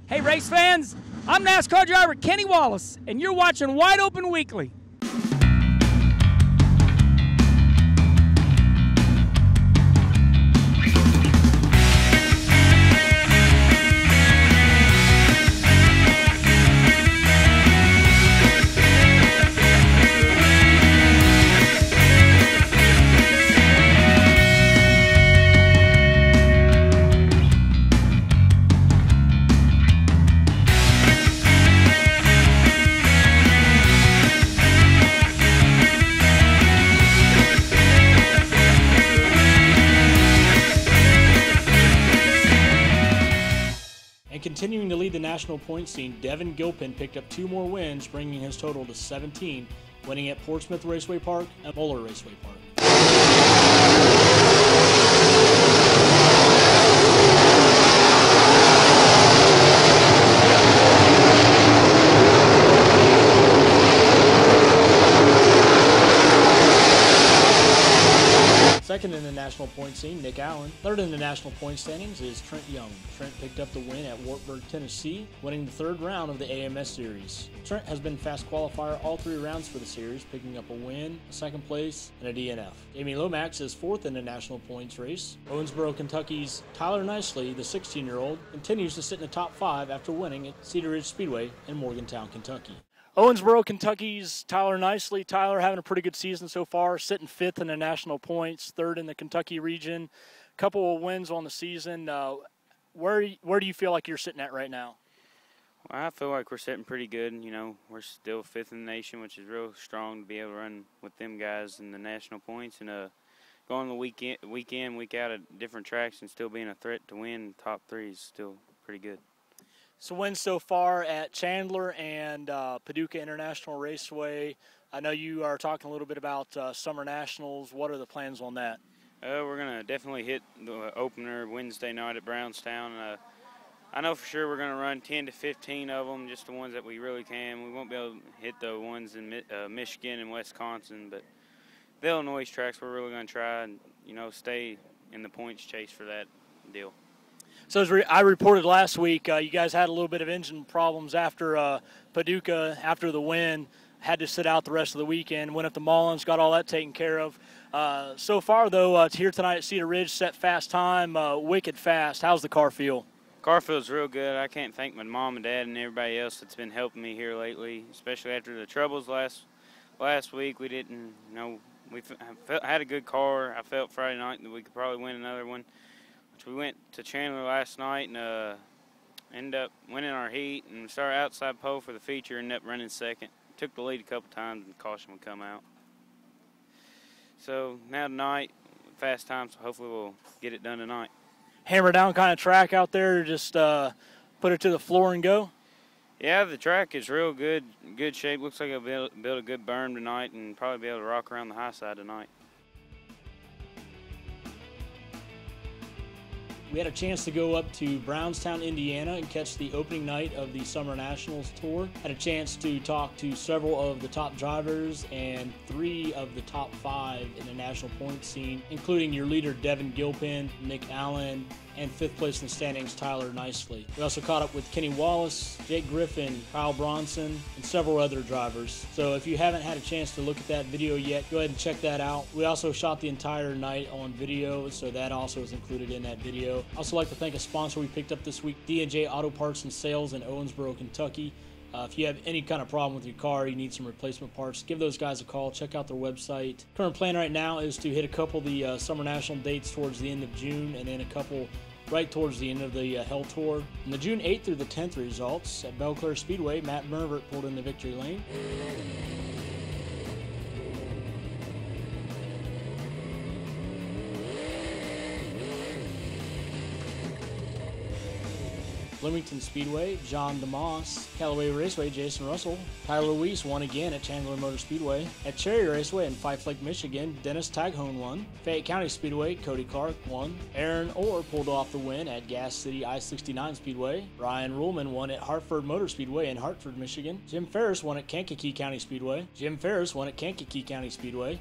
Hey race fans, I'm NASCAR driver Kenny Wallace, and you're watching Wide Open Weekly. And continuing to lead the national point scene, Devin Gilpin picked up 2 more wins, bringing his total to 17, winning at Portsmouth Raceway Park and Moeller Raceway Park. Second in the national point scene, Nick Allen. Third in the national point standings is Trent Young. Trent picked up the win at Wartburg, Tennessee, winning the 3rd round of the AMS Series. Trent has been fast qualifier all 3 rounds for the series, picking up a win, a 2nd place, and a DNF. Jamie Lomax is 4th in the national points race. Owensboro, Kentucky's Tyler Nicely, the 16-year-old, continues to sit in the top 5 after winning at Cedar Ridge Speedway in Morgantown, Kentucky. Owensboro, Kentucky's Tyler Nicely. Tyler having a pretty good season so far, sitting 5th in the national points, 3rd in the Kentucky region. Couple of wins on the season. Where do you feel like you're sitting at right now? Well, I feel like we're sitting pretty good. You know, we're still 5th in the nation, which is real strong to be able to run with them guys in the national points and going the week in, week out at different tracks and still being a threat to win top 3 is still pretty good. So wins so far at Chandler and Paducah International Raceway. I know you are talking a little bit about Summer Nationals. What are the plans on that? We're going to definitely hit the opener Wednesday night at Brownstown. I know for sure we're going to run 10 to 15 of them, just the ones that we really can. We won't be able to hit the ones in Michigan and Wisconsin, but the Illinois tracks we're really going to try and, you know, stay in the points chase for that deal. So as I reported last week, you guys had a little bit of engine problems after Paducah, after the win. Had to sit out the rest of the weekend. Went up to Mullins, got all that taken care of. So far, though, it's here tonight at Cedar Ridge, set fast time, wicked fast. How's the car feel? Car feels real good. I can't thank my mom and dad and everybody else that's been helping me here lately, especially after the troubles last week. We didn't, you know, had a good car. I felt Friday night that we could probably win another one. We went to Chandler last night and ended up winning our heat and started outside pole for the feature, ended up running 2nd. Took the lead a couple times and caution would come out. So now tonight, fast time, so hopefully we'll get it done tonight. Hammer down kind of track out there, just put it to the floor and go? Yeah, the track is real good shape. Looks like I'll build a good berm tonight and probably be able to rock around the high side tonight. We had a chance to go up to Brownstown, Indiana and catch the opening night of the Summer Nationals Tour. Had a chance to talk to several of the top drivers and 3 of the top 5 in the national points scene, including your leader Devin Gilpin, Nick Allen, and 5th place in the standings, Tyler Nicely. We also caught up with Kenny Wallace, Jake Griffin, Kyle Bronson, and several other drivers. So if you haven't had a chance to look at that video yet, go ahead and check that out. We also shot the entire night on video, so that also is included in that video. I'd also like to thank a sponsor we picked up this week, D&J Auto Parts and Sales in Owensboro, Kentucky. If you have any kind of problem with your car, you need some replacement parts, give those guys a call. Check out their website. Current plan right now is to hit a couple of the Summer National dates towards the end of June, and then a couple right towards the end of the Hell Tour. In the June 8th through the 10th results, at Belclair Speedway, Matt Mervert pulled in the victory lane. Bloomington Speedway, John DeMoss. Callaway Raceway, Jason Russell. Tyler Weiss won again at Chandler Motor Speedway. At Cherry Raceway in Fife Lake, Michigan, Dennis Taghone won. Fayette County Speedway, Cody Clark won. Aaron Orr pulled off the win at Gas City I-69 Speedway. Ryan Ruhlman won at Hartford Motor Speedway in Hartford, Michigan. Jim Ferris won at Kankakee County Speedway.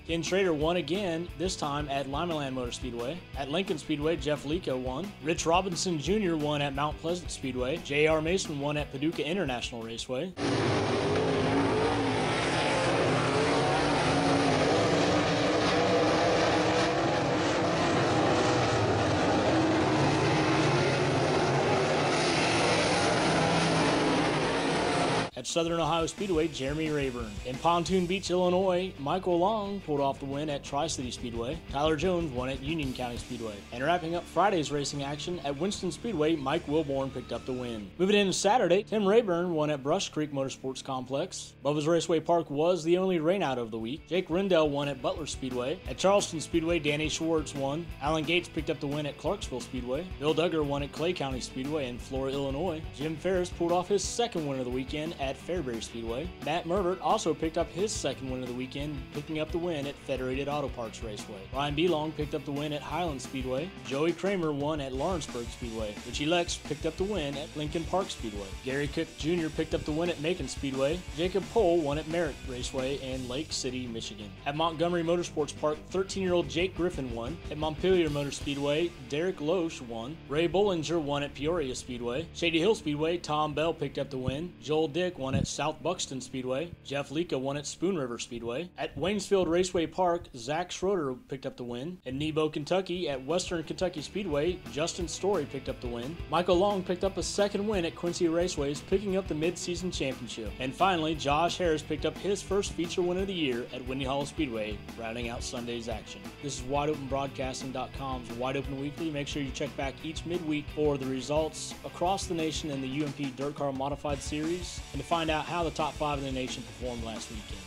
Ken Schrader won again, this time at Limaland Motor Speedway. At Lincoln Speedway, Jeff Lico won. Rich Robinson Jr. won at Mount Pleasant Speedway. Speedway. J.R. Mason won at Paducah International Raceway. At Southern Ohio Speedway, Jeremy Rayburn. In Pontoon Beach, Illinois, Michael Long pulled off the win at Tri-City Speedway. Tyler Jones won at Union County Speedway. And wrapping up Friday's racing action, at Winston Speedway, Mike Wilborn picked up the win. Moving into Saturday, Tim Rayburn won at Brush Creek Motorsports Complex. Bubba's Raceway Park was the only rainout of the week. Jake Rendell won at Butler Speedway. At Charleston Speedway, Danny Schwartz won. Alan Gates picked up the win at Clarksville Speedway. Bill Duggar won at Clay County Speedway in Flora, Illinois. Jim Ferris pulled off his second win of the weekend at Fairbury Speedway. Matt Merbert also picked up his second win of the weekend, picking up the win at Federated Auto Parts Raceway. Ryan Belong picked up the win at Highland Speedway. Joey Kramer won at Lawrenceburg Speedway. Richie Lex picked up the win at Lincoln Park Speedway. Gary Cook Jr. picked up the win at Macon Speedway. Jacob Pohl won at Merritt Raceway in Lake City, Michigan. At Montgomery Motorsports Park, 13-year-old Jake Griffin won. At Montpelier Motor Speedway, Derek Loesch won. Ray Bollinger won at Peoria Speedway. Shady Hill Speedway, Tom Bell picked up the win. Joel Dick won at South Buxton Speedway. Jeff Lika won at Spoon River Speedway. At Waynesfield Raceway Park, Zach Schroeder picked up the win. In Nebo, Kentucky, at Western Kentucky Speedway, Justin Story picked up the win. Michael Long picked up a second win at Quincy Raceways, picking up the mid-season championship. And finally, Josh Harris picked up his first feature win of the year at Windy Hollow Speedway, rounding out Sunday's action. This is WideOpenBroadcasting.com's Wide Open Weekly. Make sure you check back each midweek for the results across the nation in the UMP DirtCar Modified series, and to find out how the top 5 in the nation performed last weekend.